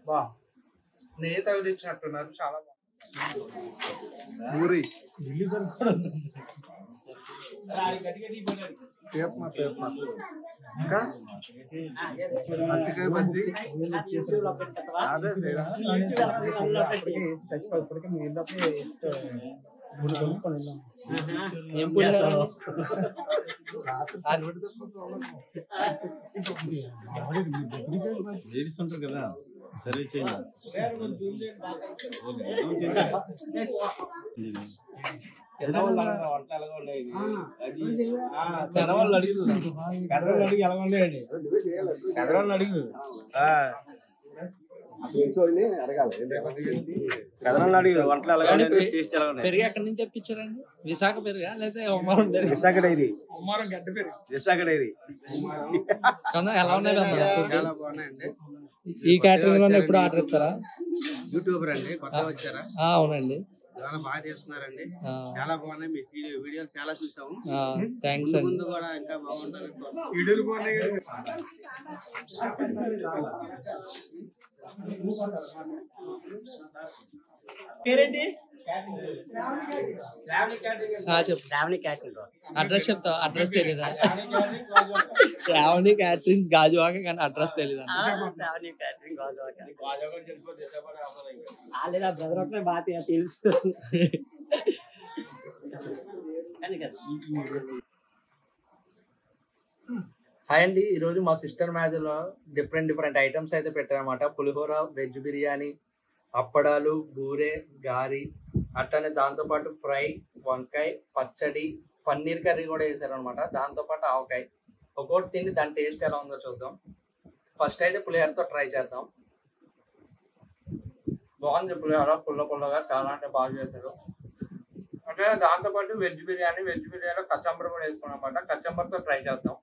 బా నెయ్యి తగిలించినట్టున్నారు చాలా పూరి ఇంకా అరటికాయ బజ్జీ అదే ఏం పులిహోర లేడీస్ ఉంటారు కదా సర్వే చేయాలి పెరుగు ఎక్కడి నుంచి తెప్పించారండి? విశాఖ పెరుగా లేదా ఉమ్మారం పెరుగు? విశాఖ డైరీ ఎలా ఉన్నాయి చాలా బాగున్నాయండి. ఈ క్యాటరింగ్ లోనే ఎప్పుడు ఆర్డర్ ఇస్తారా? యూట్యూబర్ అండి, కొత్తగా వచ్చారా? అవునండి, చాలా బాగా చేస్తున్నారండి. చాలా బాగున్నాయి. మీ వీడియోలు చాలా చూసాము. థ్యాంక్స్ అండి. ముందు కూడా ఇంకా బాగుంటారు. వీడియోలు బాగున్నాయి. అడ్రస్ చెప్తావు? అడ్రస్ తెలీదా? శ్రావణి క్యాటరింగ్స్ గాజువాక, కానీ అడ్రస్ తెలీదా? తెలుసు. హాయ్ అండి, ఈరోజు మా సిస్టర్ మ్యారేజ్ లో డిఫరెంట్ ఐటమ్స్ అయితే పెట్టారన్నమాట. పులిహోర, వెజ్ బిర్యానీ, అప్పడాలు, బూరె, గారి, అట్లనే దాంతోపాటు ఫ్రై, వంకాయ, పచ్చడి, పన్నీర్ కర్రీ కూడా వేసారనమాట. దాంతోపాటు ఆవకాయ. ఒక్కొక్కటి తిని దాని టేస్ట్ ఎలా ఉందో చూద్దాం. ఫస్ట్ అయితే పులిహోరతో ట్రై చేద్దాం. బాగుంది పులిహోర, పుల్లగా చాలా అంటే బాగా చేశారు. అంటే దాంతోపాటు వెజ్ బిర్యానీలో కచంబర్ కూడా వేసుకున్నాం అనమాట. కచంబర్తో ట్రై చేద్దాం.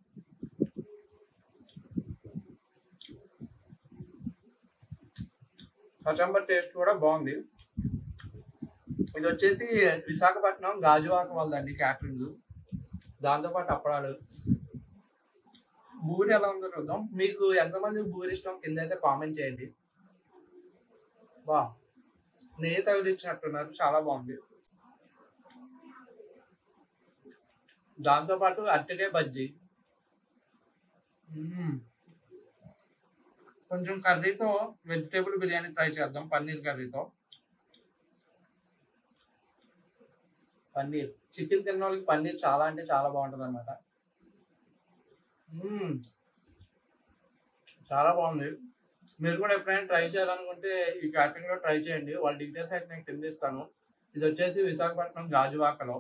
కచంబర్ టేస్ట్ కూడా బాగుంది. ఇది వచ్చేసి విశాఖపట్నం గాజువాక వాళ్ళదండి క్యాటరింగ్. దాంతోపాటు అప్పడాలు. బూరి ఎలా ఉందో చూద్దాం. మీకు ఎంతమంది బూరి ఇష్టం కింద అయితే కామెంట్ చేయండి. బా నెయ్యి తగిలించినట్టున్నారు, చాలా బాగుంది. దాంతోపాటు అరటికాయ బజ్జీ, కొంచెం కర్రీతో వెజిటేబుల్ బిర్యానీ ట్రై చేద్దాం. పన్నీర్ కర్రీతో. పన్నీర్ చికెన్ తిన్న వాళ్ళకి పన్నీర్ చాలా అంటే చాలా బాగుంటుంది అనమాట. చాలా బాగుంది. మీరు కూడా ఎప్పుడైనా ట్రై చేయాలనుకుంటే ఈ క్యాటరింగ్ లో ట్రై చేయండి. వాళ్ళ డీటెయిల్స్ అయితే నేను కింద ఇస్తాను. ఇది వచ్చేసి విశాఖపట్నం గాజువాకలో.